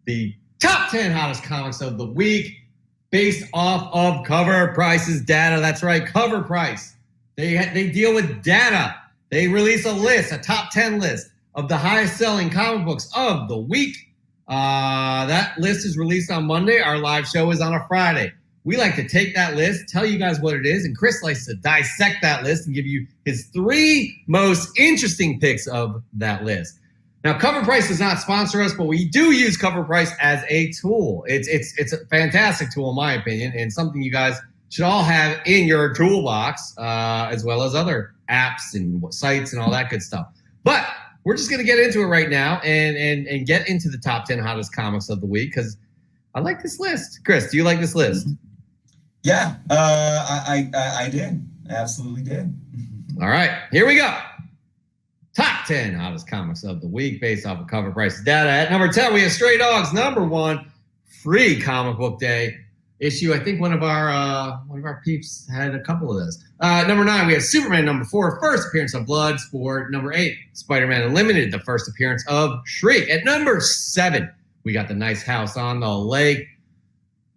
the top 10 hottest comics of the week based off of Cover Price's data. That's right, Cover Price. They deal with data. They release a list, a top 10 list of the highest selling comic books of the week. That list is released on Monday. Our live show is on a Friday. We like to take that list, tell you guys what it is, and Chris likes to dissect that list and give you his 3 most interesting picks of that list. Now, Cover Price does not sponsor us, but we do use Cover Price as a tool. It's a fantastic tool, in my opinion, and something you guys should all have in your toolbox, as well as other apps and sites and all that good stuff. But we're just going to get into it right now and get into the top 10 hottest comics of the week because I like this list. Chris, do you like this list? Yeah, I did. I absolutely did. All right, here we go. Top 10 hottest comics of the week based off of Cover Price data. At number 10, we have Stray Dogs. Number 1, Free Comic Book Day issue. I think one of our peeps had a couple of those. Number 9, we have Superman. Number 4, first appearance of Bloodsport. Number 8, Spider-Man Unlimited, the first appearance of Shriek. At number 7, we got The Nice House on the Lake.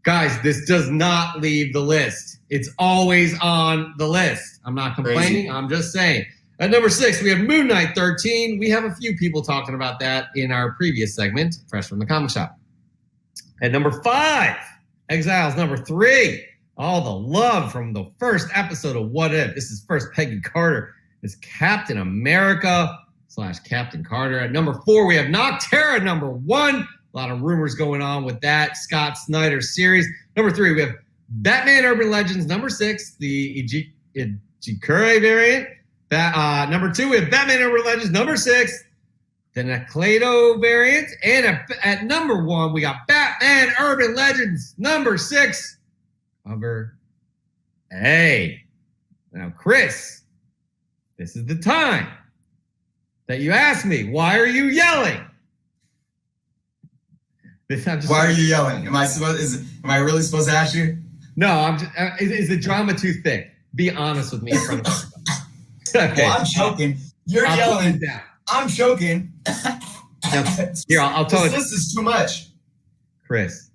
Guys, this does not leave the list. It's always on the list. I'm not complaining. Crazy. I'm just saying. At number 6, we have Moon Knight 13. We have a few people talking about that in our previous segment, Fresh from the Comic Shop. At number 5, Exiles. Number 3, all the love from the first episode of What If. This is first Peggy Carter as Captain America / Captain Carter. At number 4, we have Nocterra. Number 1, a lot of rumors going on with that Scott Snyder series. Number 3, we have Batman Urban Legends. Number 6, the Ijikure variant. Number 2, we have Batman Urban Legends. Number 6, the Nakledo variant. And at number 1, we got Batman Urban Legends. Number 6, cover A. Now, Chris, this is the time that you ask me, why are you yelling? Why are you yelling? Am I really supposed to ask you? No, I'm just, is the drama too thick? Be honest with me in front of me. Okay. Well, I'm choking. You're yelling. I'm choking. Now, here, I'll tell you. This is too much. Chris.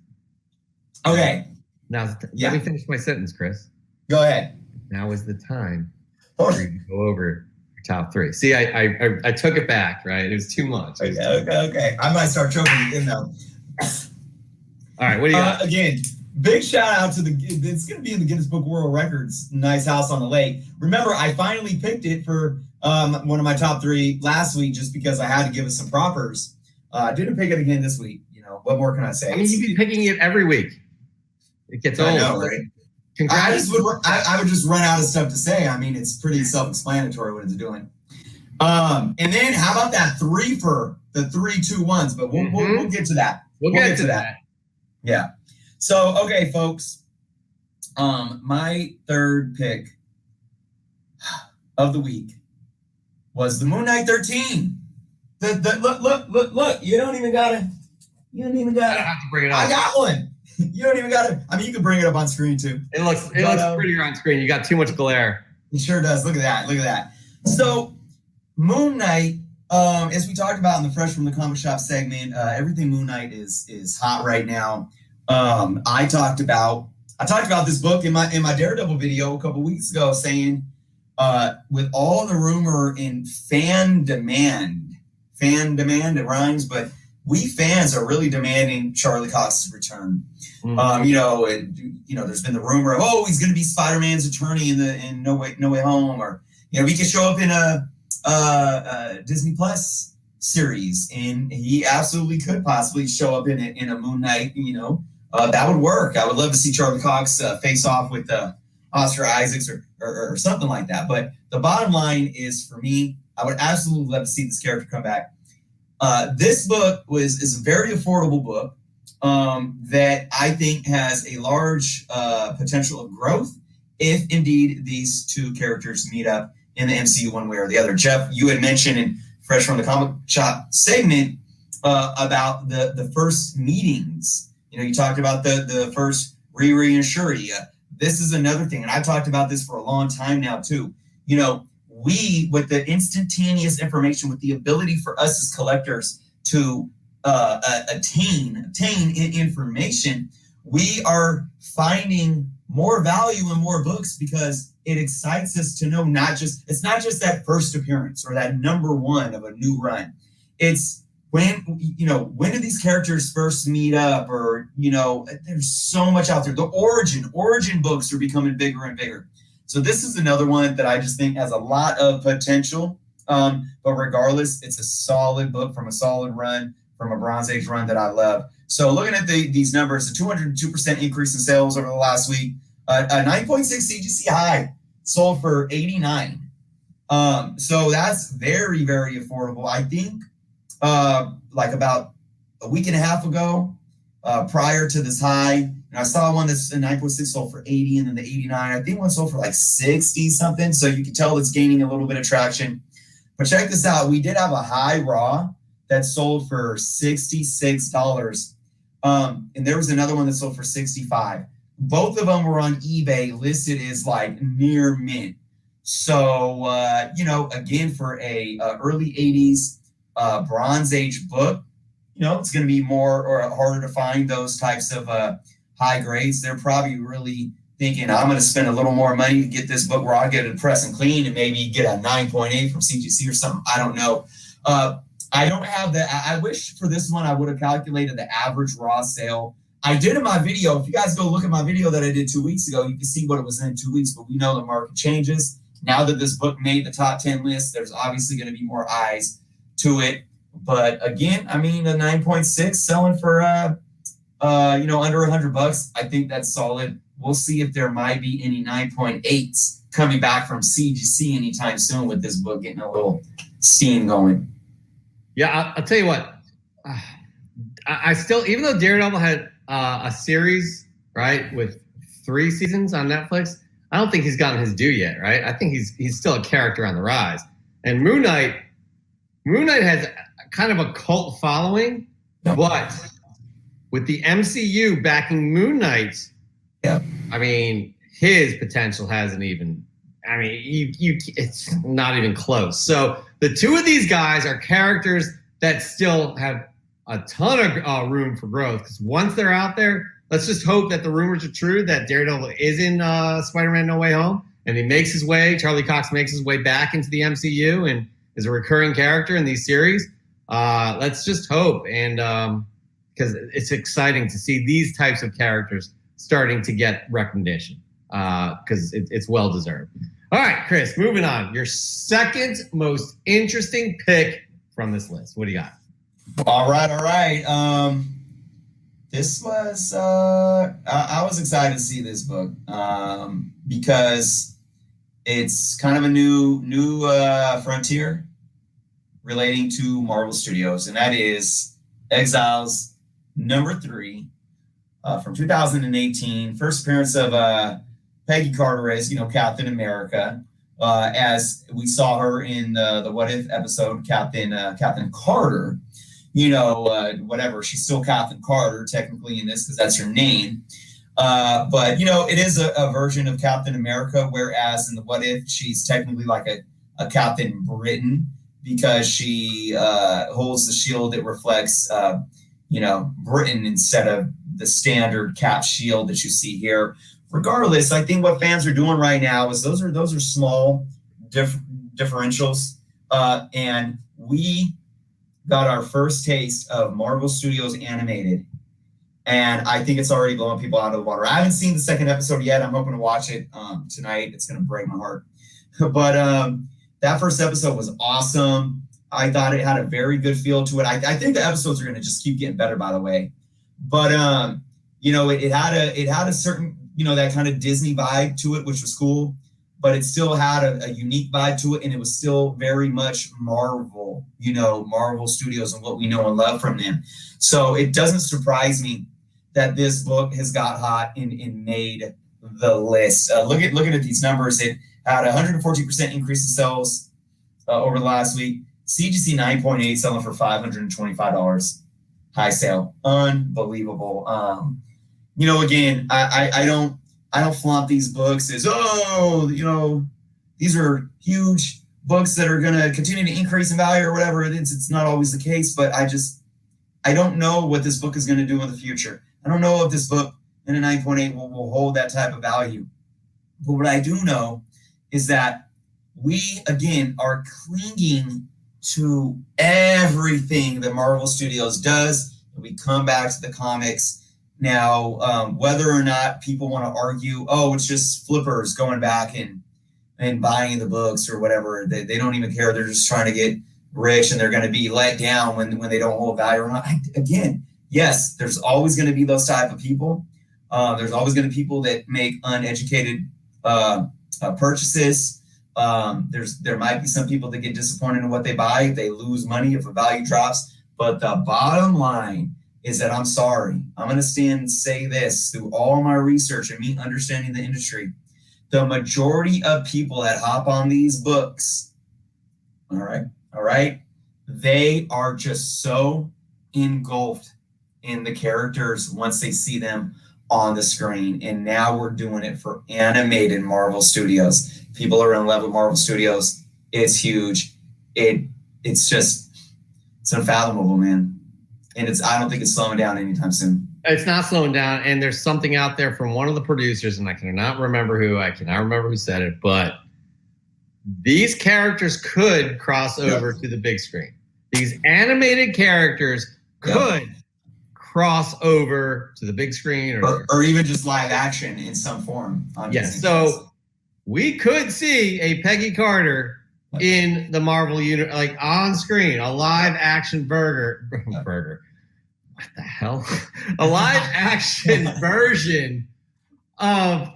Okay. Now, let me finish my sentence, Chris. Go ahead. Now is the time for you to go over your top 3. See, I took it back, right? It was too much. Okay. I might start choking again, though. All right, what do you got? Again, big shout out to it's going to be in the Guinness Book World Records, Nice House on the Lake. Remember, I finally picked it for one of my top 3 last week just because I had to give it some propers. I didn't pick it again this week. You know, what more can I say? I mean, you've been picking it every week. It gets old. I know, right? I would just run out of stuff to say. I mean, it's pretty self-explanatory what it's doing. And then how about that 3 for the 3, 2, 1s? But we'll get to that. We'll get to that. Yeah. So, okay, folks. My 3rd pick of the week was the Moon Knight 13. Look. You don't even gotta. I have to bring it up. I got one. You don't even gotta. I mean, you can bring it up on screen too. It looks prettier on screen. You got too much glare. It sure does. Look at that. So, Moon Knight. As we talked about in the Fresh from the Comic Shop segment, everything Moon Knight is hot right now. I talked about this book in my Daredevil video a couple weeks ago, saying with all the rumor in fan demand, it rhymes, but we fans are really demanding Charlie Cox's return. Mm-hmm. There's been the rumor of he's going to be Spider-Man's attorney in No Way Home, or he could show up in a Disney Plus series, and he absolutely could possibly show up in a Moon Knight. That would work. I would love to see Charlie Cox face off with Oscar Isaacs or something like that. But the bottom line is, for me, I would absolutely love to see this character come back. This book is a very affordable book that I think has a large potential of growth if indeed these 2 characters meet up in the MCU one way or the other. Jeff, you had mentioned in Fresh from the Comic Shop segment about the first meetings. You talked about the first Riri and Shuri. This is another thing, and I've talked about this for a long time now too. We, with the instantaneous information, with the ability for us as collectors to attain information, we are finding more value in more books because it excites us to know it's not just that first appearance or that number one of a new run. It's when do these characters first meet up, or there's so much out there. The origin books are becoming bigger and bigger. So this is another one that I just think has a lot of potential. But regardless, it's a solid book from a solid run, from a Bronze Age run that I love. So looking at these numbers, a 202% increase in sales over the last week, a 9.6 CGC high, sold for $89. So that's very, very affordable. I think like about a week and a half ago, prior to this high, and I saw one that's a 9.6 sold for 80, and then the 89. I think one sold for like 60 something. So you can tell it's gaining a little bit of traction. But check this out. We did have a high raw that sold for $66. And there was another one that sold for $65. Both of them were on eBay listed as like near mint. So, again, for a early 80s Bronze Age book, it's going to be more or harder to find those types of high grades. They're probably really thinking, I'm going to spend a little more money to get this book where I'll get it press and clean and maybe get a 9.8 from CGC or something. I don't know. I don't have that. I wish for this one I would have calculated the average raw sale. I did in my video. If you guys go look at my video that I did 2 weeks ago, you can see what it was in 2 weeks. But we know the market changes. Now that this book made the top 10 list, there's obviously going to be more eyes to it. But again, I mean, a 9.6 selling for under $100. I think that's solid. We'll see if there might be any 9.8s coming back from CGC anytime soon with this book getting a little steam going. Yeah, I'll tell you what. I still, even though Daredevil had a series, right, with 3 seasons on Netflix, I don't think he's gotten his due yet, right? I think he's still a character on the rise. And Moon Knight has kind of a cult following, but with the MCU backing Moon Knight, I mean, his potential hasn't even. I mean, it's not even close. So the two of these guys are characters that still have a ton of room for growth, because once they're out there, let's just hope that the rumors are true that Daredevil is in Spider-Man No Way Home, and Charlie Cox makes his way back into the MCU and is a recurring character in these series. Let's just hope, and because it's exciting to see these types of characters starting to get recognition, because it's well-deserved. All right, Chris, moving on. Your second most interesting pick from this list. What do you got? All right. This was, I was excited to see this book because it's kind of a new frontier relating to Marvel Studios, and that is Exiles #3 from 2018. First appearance of Peggy Carter as, Captain America, as we saw her in the What If episode, Captain Carter. Whatever, she's still Captain Carter technically in this because that's her name. But it is a version of Captain America, whereas in the What If, she's technically like a Captain Britain because she holds the shield that reflects, Britain instead of the standard Cap shield that you see here. Regardless, I think what fans are doing right now is those are small differentials, and we got our first taste of Marvel Studios animated, and I think it's already blowing people out of the water. I haven't seen the second episode yet. I'm hoping to watch it tonight. It's going to break my heart. But that first episode was awesome. I thought it had a very good feel to it. I think the episodes are going to just keep getting better, by the way. But it had a certain that kind of Disney vibe to it, which was cool. But it still had a unique vibe to it, and it was still very much Marvel, Marvel Studios and what we know and love from them. So it doesn't surprise me that this book has got hot and made the list. Looking at these numbers, it had a 114% increase in sales over the last week. CGC 9.8 selling for $525. High sale, unbelievable. Again, I don't flaunt these books as, these are huge books that are going to continue to increase in value or whatever. It's not always the case, but I don't know what this book is going to do in the future. I don't know if this book in a 9.8 will hold that type of value. But what I do know is that we, again, are clinging to everything that Marvel Studios does. And we come back to the comics. Now, whether or not people want to argue, oh, it's just flippers going back and buying the books or whatever, they don't even care. They're just trying to get rich and they're going to be let down when they don't hold value or not. Again, yes, there's always going to be those type of people. There's always going to be people that make uneducated purchases. There might be some people that get disappointed in what they buy. They lose money if a value drops. But the bottom line is that I'm sorry. I'm going to stand and say this through all my research and me understanding the industry. The majority of people that hop on these books, all right, they are just so engulfed in the characters once they see them on the screen. And now we're doing it for animated Marvel Studios. People are in love with Marvel Studios. It's huge. It's unfathomable, man. And I don't think it's slowing down anytime soon. It's not slowing down. And there's something out there from one of the producers, and I cannot remember who said it, but these characters could cross over to the big screen. These animated characters could cross over to the big screen or even just live action in some form. Yes. So we could see a Peggy Carter in the Marvel universe, like on screen, a live action burger. What the hell? A live action version of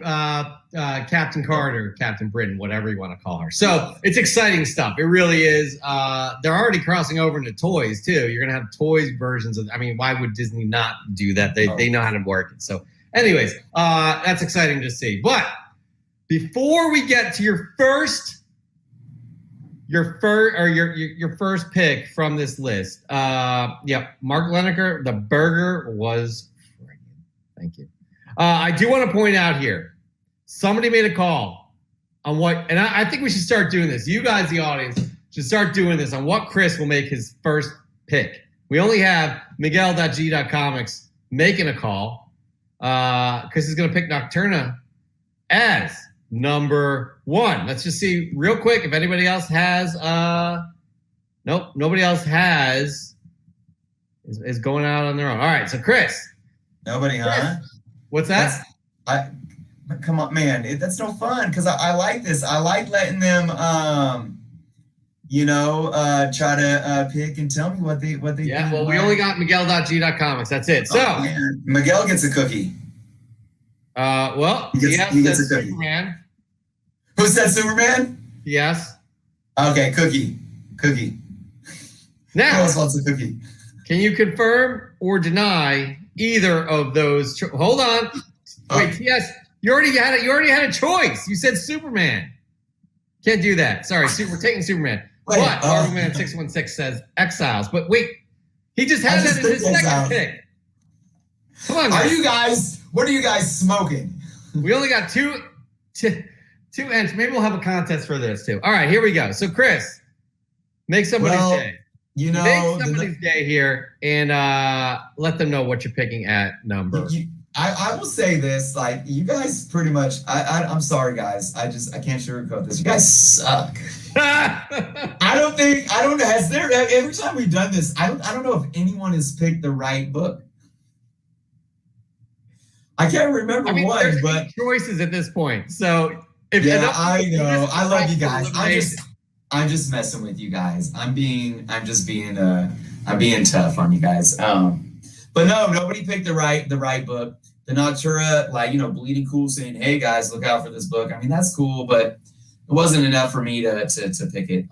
Captain Carter, Captain Britain, whatever you want to call her. So it's exciting stuff. It really is. They're already crossing over into toys too. You're gonna have toys versions of. I mean, why would Disney not do that? They know how to work it. So, anyways, that's exciting to see. But before we get to your first pick from this list, Mark Lineker, the burger was friggin'. Thank you. I do want to point out here, somebody made a call on what, and I think we should start doing this. You guys, the audience, should start doing this on what Chris will make his first pick. We only have Miguel.g.comics making a call. Chris is going to pick Nocturna as number 1. Let's just see real quick if anybody else has. Nope, nobody else is going out on their own. All right, so Chris. Nobody, huh? What's that? Come on, man. That's no fun because I like this. I like letting them, try to pick and tell me what they. Yeah. Well, we only got Miguel.g.comics. That's it. So Miguel gets a cookie. He gets a cookie. Superman. Who said Superman? Yes. Okay, cookie. Now, who else wants a cookie? Can you confirm or deny either of those? Hold on. Wait. Yes. You already had it. You already had a choice. You said Superman. Can't do that. Sorry. We're taking Superman. Wait, but Marvelman 616 says Exiles. But wait, he just had that as his second pick. Come on, guys. What are you guys smoking? We only got two ends. Maybe we'll have a contest for this too. All right, here we go. So Chris, make somebody's day. Make somebody's day here and let them know what you're picking at number. I will say this, like you guys pretty much. I'm sorry, guys. I can't sugarcoat this. You guys suck. Every time we've done this, I don't know if anyone has picked the right book. I can't remember what, but choices at this point. So I know. I love you guys. I'm just messing with you guys. I'm just being tough on you guys. But no, nobody picked the right book. The Noctura, Bleeding Cool saying, "Hey guys, look out for this book." I mean, that's cool, but it wasn't enough for me to pick it.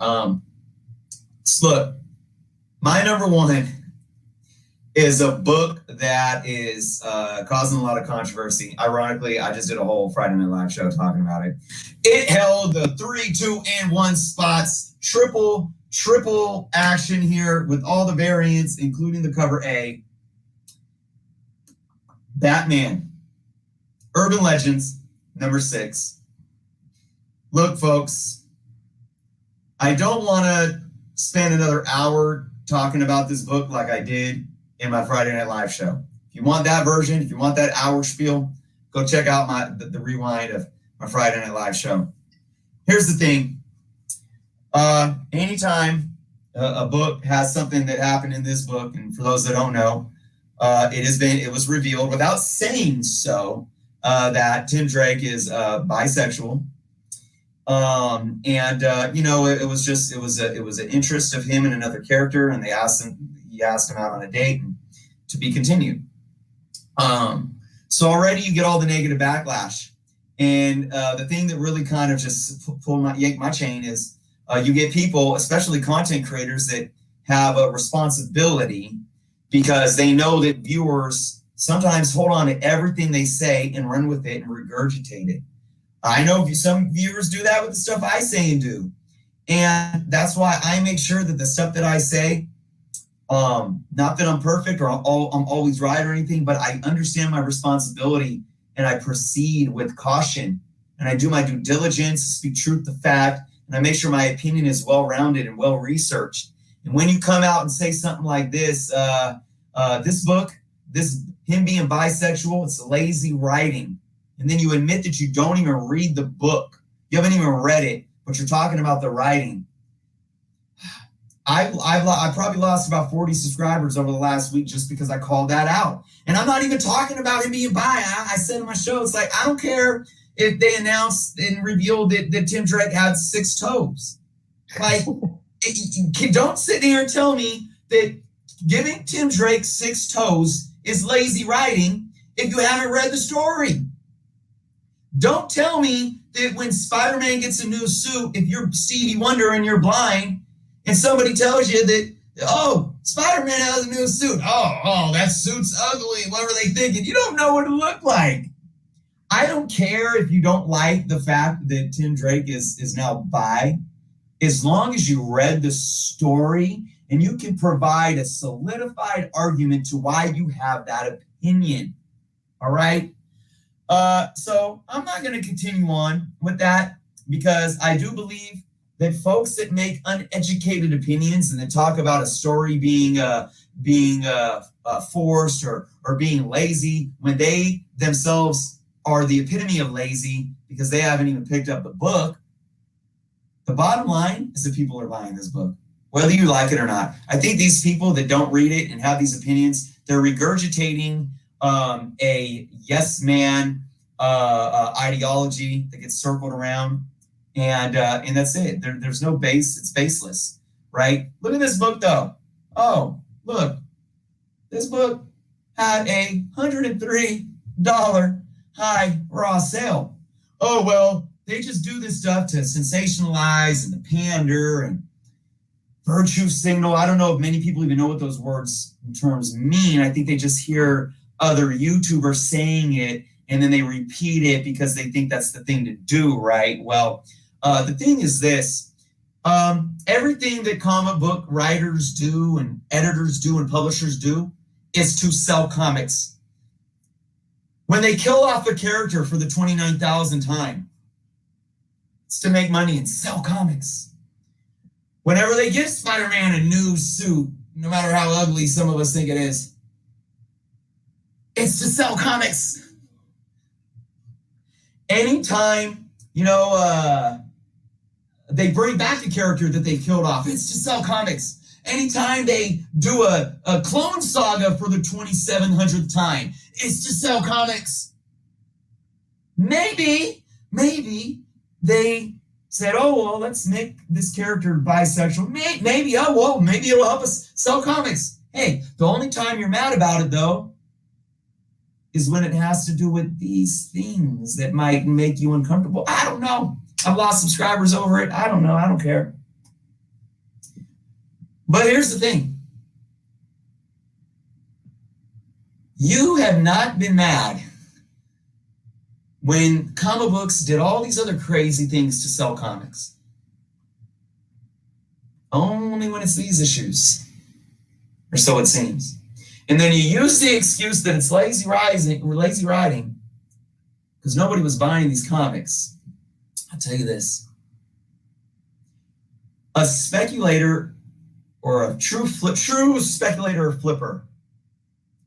Look, my number 1 is a book that is causing a lot of controversy. Ironically, I just did a whole Friday Night Live show talking about it. It held the 3, 2, and 1 spots. Triple action here with all the variants, including the cover A. Batman, Urban Legends, number 6. Look, folks, I don't want to spend another hour talking about this book like I did in my Friday Night Live show. If you want that version, if you want that hour spiel, go check out the rewind of my Friday Night Live show. Here's the thing. Anytime a book has something that happened in this book, and for those that don't know, it was revealed without saying so that Tim Drake is bisexual. It was an interest of him and another character, and he asked him out on a date to be continued. So already you get all the negative backlash. And the thing that really kind of just yanked my chain is you get people, especially content creators, that have a responsibility because they know that viewers sometimes hold on to everything they say and run with it and regurgitate it. I know some viewers do that with the stuff I say and do. And that's why I make sure that the stuff that I say, not that I'm perfect or I'm always right or anything, but I understand my responsibility and I proceed with caution and I do my due diligence, speak truth to fact, and I make sure my opinion is well-rounded and well-researched. And when you come out and say something like this, him being bisexual, it's lazy writing. And then you admit that you don't even read the book. You haven't even read it, but you're talking about the writing. I probably lost about 40 subscribers over the last week just because I called that out. And I'm not even talking about him being bi. I said on my show, it's like, I don't care if they announced and revealed that Tim Drake had 6 toes. Like, don't sit here and tell me that giving Tim Drake 6 toes is lazy writing if you haven't read the story. Don't tell me that when Spider-Man gets a new suit, if you're Stevie Wonder and you're blind, and somebody tells you that, oh, Spider-Man has a new suit. Oh, that suit's ugly. What were they thinking? You don't know what it looked like. I don't care if you don't like the fact that Tim Drake is now bi, as long as you read the story and you can provide a solidified argument to why you have that opinion. All right? So I'm not going to continue on with that because I do believe that folks that make uneducated opinions and that talk about a story being forced or being lazy when they themselves are the epitome of lazy because they haven't even picked up the book. The bottom line is that people are buying this book, whether you like it or not. I think these people that don't read it and have these opinions, they're regurgitating a yes man ideology that gets circled around, and that's it. There's no base. It's baseless, right? Look at this book though. Oh, look, this book had a $103 high raw sale. Oh well, they just do this stuff to sensationalize and to pander and virtue signal. I don't know if many people even know what those words and terms mean. I think they just hear other YouTubers saying it and then they repeat it because they think that's the thing to do, right? Well, the thing is this. Everything that comic book writers do and editors do and publishers do is to sell comics. When they kill off a character for the 29,000th time, it's to make money and sell comics. Whenever they give Spider-Man a new suit, no matter how ugly some of us think it is, it's to sell comics. Anytime, they bring back a character that they killed off, it's to sell comics. Anytime they do a clone saga for the 2700th time, it's to sell comics. Maybe they said, oh, well, let's make this character bisexual. Maybe it'll help us sell comics. Hey, the only time you're mad about it, though, is when it has to do with these things that might make you uncomfortable. I don't know. I've lost subscribers over it. I don't know. I don't care. But here's the thing. You have not been mad when comic books did all these other crazy things to sell comics. Only when it's these issues, or so it seems. And then you use the excuse that it's lazy writing, because nobody was buying these comics. I'll tell you this. A speculator or a true speculator or flipper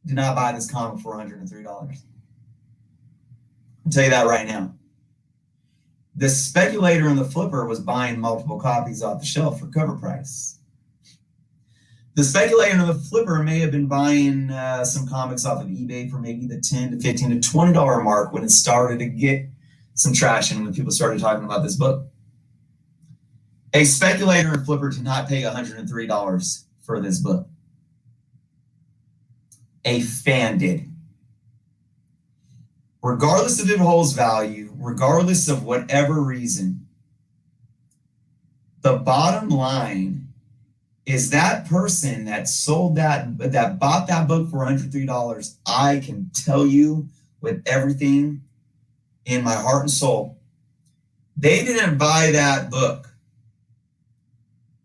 did not buy this comic for $103. I'll tell you that right now. The speculator and the flipper was buying multiple copies off the shelf for cover price. The speculator and the flipper may have been buying some comics off of eBay for maybe the $10 to $15 to $20 mark when it started to get some traction, when people started talking about this book. A speculator and flipper did not pay $103 for this book. A fan did. Regardless if it holds value, regardless of whatever reason, the bottom line is that person that sold that bought that book for $103, I can tell you with everything in my heart and soul, they didn't buy that book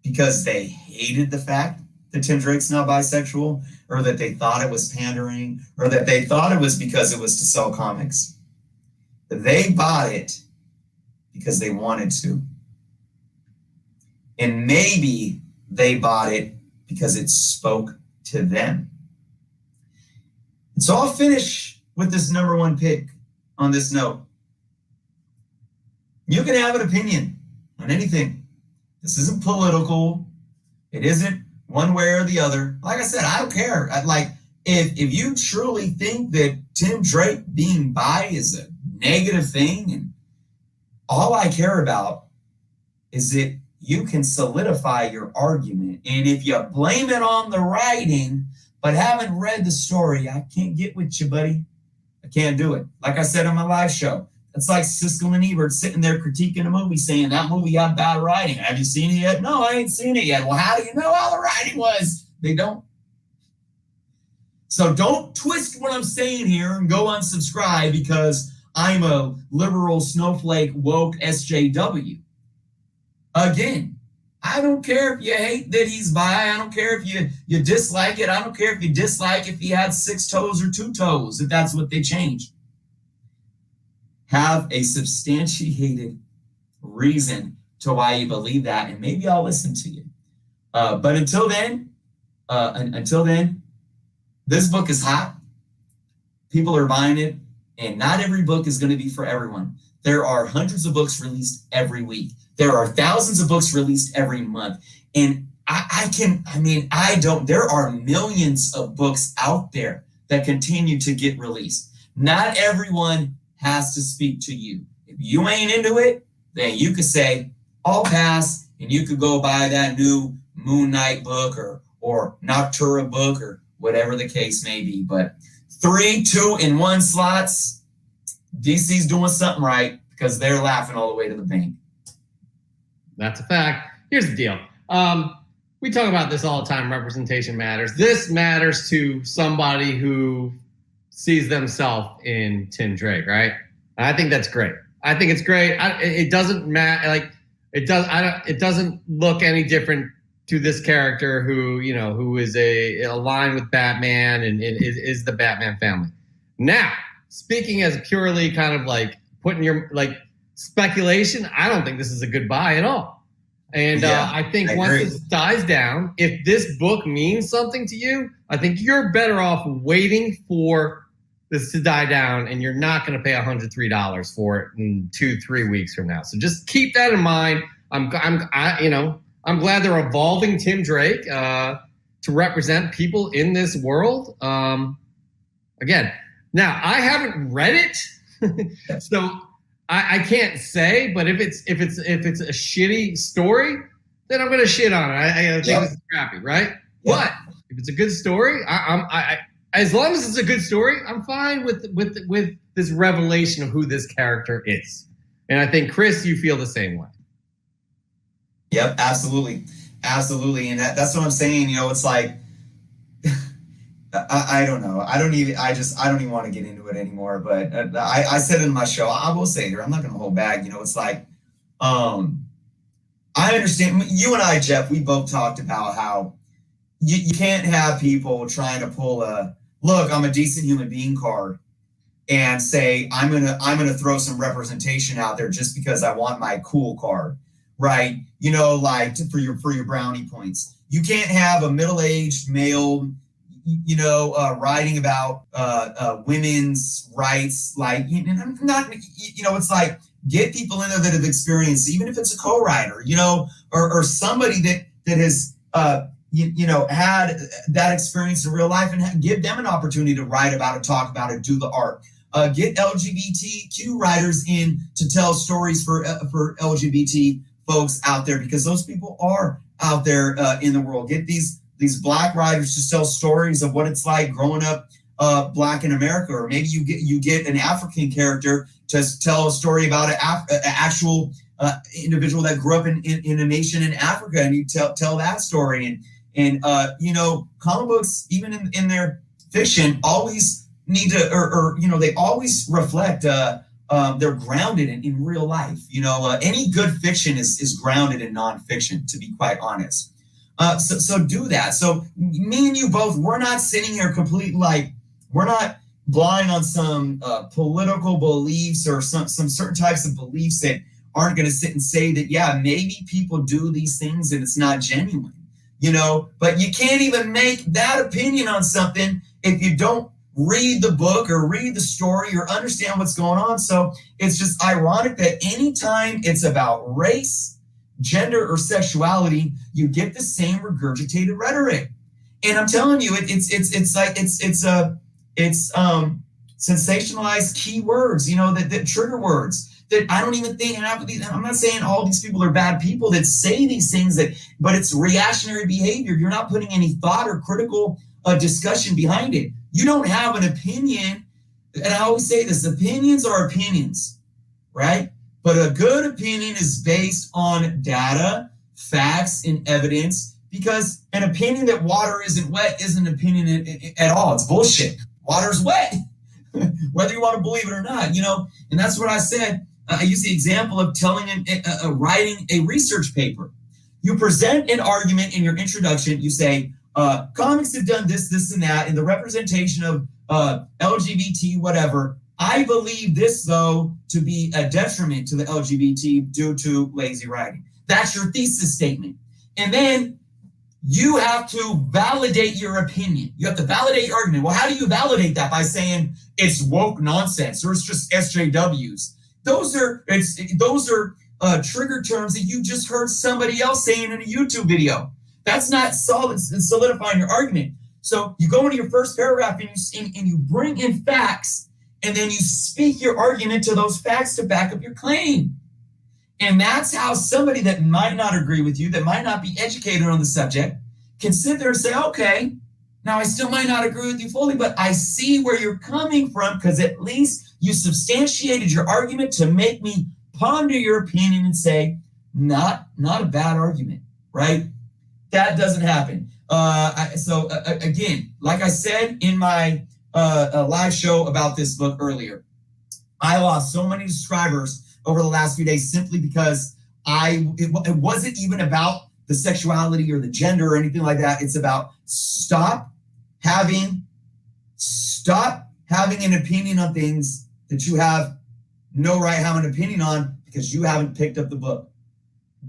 because they hated the fact that Tim Drake's not bisexual, or that they thought it was pandering, or that they thought it was because it was to sell comics. They bought it because they wanted to. And maybe they bought it because it spoke to them. And so I'll finish with this number one pick on this note. You can have an opinion on anything. This isn't political. It isn't one way or the other. Like I said, I don't care. If you truly think that Tim Drake being bi is a negative thing, and all I care about is that you can solidify your argument. And if you blame it on the writing, but haven't read the story, I can't get with you, buddy. I can't do it. Like I said on my live show, it's like Siskel and Ebert sitting there critiquing a movie saying that movie got bad writing. Have you seen it yet? No, I ain't seen it yet. Well, how do you know how the writing was? They don't. So don't twist what I'm saying here and go unsubscribe because I'm a liberal snowflake woke SJW. Again, I don't care if you hate that he's bi. I don't care if you dislike it. I don't care if you dislike if he had 6 toes or 2 toes, if that's what they changed. Have a substantiated reason to why you believe that, and maybe I'll listen to you. But until then, this book is hot. People are buying it, and not every book is going to be for everyone. There are hundreds of books released every week. There are thousands of books released every month. And there are millions of books out there that continue to get released. Not everyone has to speak to you. If you ain't into it, then you could say, I'll pass, and you could go buy that new Moon Knight book or Noctura book or whatever the case may be. But 3, 2, and 1 slots, DC's doing something right because they're laughing all the way to the bank. That's a fact. Here's the deal. We talk about this all the time. Representation matters. This matters to somebody who sees themselves in Tim Drake, right? And I think that's great. I think it's great. It doesn't matter. It doesn't look any different to this character who is aligned with Batman and is the Batman family. Now, speaking as purely kind of like putting your speculation, I don't think this is a good buy at all. And I think once this dies down, if this book means something to you, I think you're better off waiting for this to die down, and you're not going to pay $103 for it in 2-3 weeks from now. So just keep that in mind. I'm glad they're evolving Tim Drake to represent people in this world. Again, now I haven't read it, so I can't say. But if it's a shitty story, then I'm going to shit on it. I think this is crappy, right? Yep. But if it's a good story, I as long as it's a good story, I'm fine with this revelation of who this character is. And I think, Chris, you feel the same way. Yep, absolutely. Absolutely. And that's what I'm saying. It's like, I don't know. I don't even want to get into it anymore. But I said in my show, I will say here, I'm not going to hold back. It's like, I understand. You and I, Jeff, we both talked about how you can't have people trying to pull look, I'm a decent human being card and say, I'm gonna throw some representation out there just because I want my cool card, right? For your brownie points. You can't have a middle-aged male writing about women's rights, like, it's like, get people in there that have experienced, even if it's a co-writer, or somebody that has, had that experience in real life, and give them an opportunity to write about it, talk about it, do the art. Get LGBTQ writers in to tell stories for LGBT folks out there, because those people are out there in the world. Get these Black writers to tell stories of what it's like growing up Black in America, or maybe you get an African character to tell a story about an actual individual that grew up in a nation in Africa, and you tell that story. And comic books, even in their fiction, always need to, they always reflect, they're grounded in real life. Any good fiction is grounded in nonfiction, to be quite honest. So do that. So me and you both, we're not sitting here completely we're not blind on some political beliefs or some certain types of beliefs that aren't going to sit and say that, yeah, maybe people do these things and it's not genuine, but you can't even make that opinion on something if you don't read the book or read the story or understand what's going on. So it's just ironic that anytime it's about race, gender, or sexuality, you get the same regurgitated rhetoric. And I'm telling you, it's sensationalized keywords, that trigger words that I don't even think have these. I'm not saying all these people are bad people that say these things, but it's reactionary behavior. You're not putting any thought or critical discussion behind it. You don't have an opinion. And I always say this, opinions are opinions, right? But a good opinion is based on data, facts, and evidence, because an opinion that water isn't wet isn't an opinion at all. It's bullshit. Water's wet, whether you want to believe it or not, and that's what I said. I use the example of writing a research paper. You present an argument in your introduction. You say, comics have done this, this, and that, in the representation of LGBT, whatever. I believe this, though, to be a detriment to the LGBT due to lazy writing. That's your thesis statement. And then you have to validate your opinion. You have to validate your argument. Well, how do you validate that? By saying it's woke nonsense or it's just SJWs. Those are trigger terms that you just heard somebody else saying in a YouTube video. That's not solidifying your argument. So you go into your first paragraph and you bring in facts, and then you speak your argument to those facts to back up your claim. And that's how somebody that might not agree with you, that might not be educated on the subject, can sit there and say, okay, now I still might not agree with you fully, but I see where you're coming from, because at least you substantiated your argument to make me ponder your opinion and say, not a bad argument, right? That doesn't happen. Again, like I said in my live show about this book earlier, I lost so many subscribers over the last few days simply because it wasn't even about the sexuality or the gender or anything like that. It's about stop having an opinion on things that you have no right having an opinion on because you haven't picked up the book.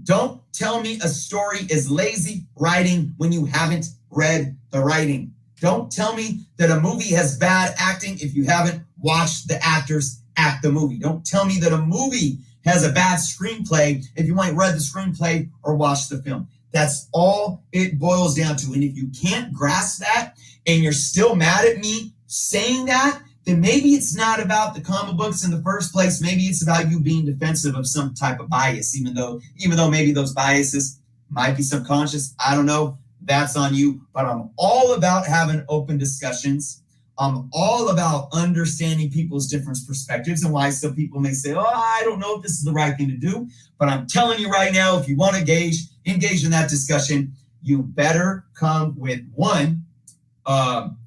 Don't tell me a story is lazy writing when you haven't read the writing. Don't tell me that a movie has bad acting if you haven't watched the actors act the movie. Don't tell me that a movie has a bad screenplay if you ain't read the screenplay or watched the film. That's all it boils down to. And if you can't grasp that and you're still mad at me saying that, then maybe it's not about the comic books in the first place. Maybe it's about you being defensive of some type of bias, even though maybe those biases might be subconscious. I don't know. That's on you. But I'm all about having open discussions. I'm all about understanding people's different perspectives and why some people may say, oh, I don't know if this is the right thing to do. But I'm telling you right now, if you want to engage in that discussion, you better come with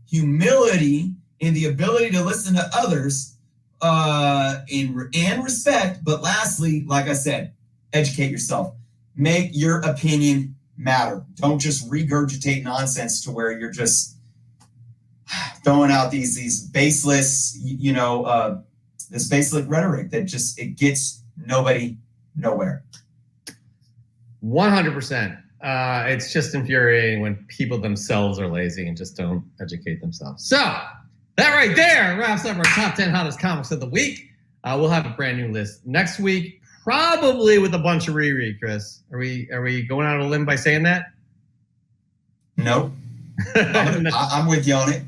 humility and the ability to listen to others and respect. But lastly, like I said, educate yourself. Make your opinion matter. Don't just regurgitate nonsense to where you're just throwing out these baseless, this baseless rhetoric that just, it gets nobody nowhere. 100%. it's just infuriating when people themselves are lazy and just don't educate themselves. So that right there wraps up our top 10 hottest comics of the week. We'll have a brand new list next week, probably with a bunch of reread. Chris, are we going out on a limb by saying that? Nope. I'm with you on it.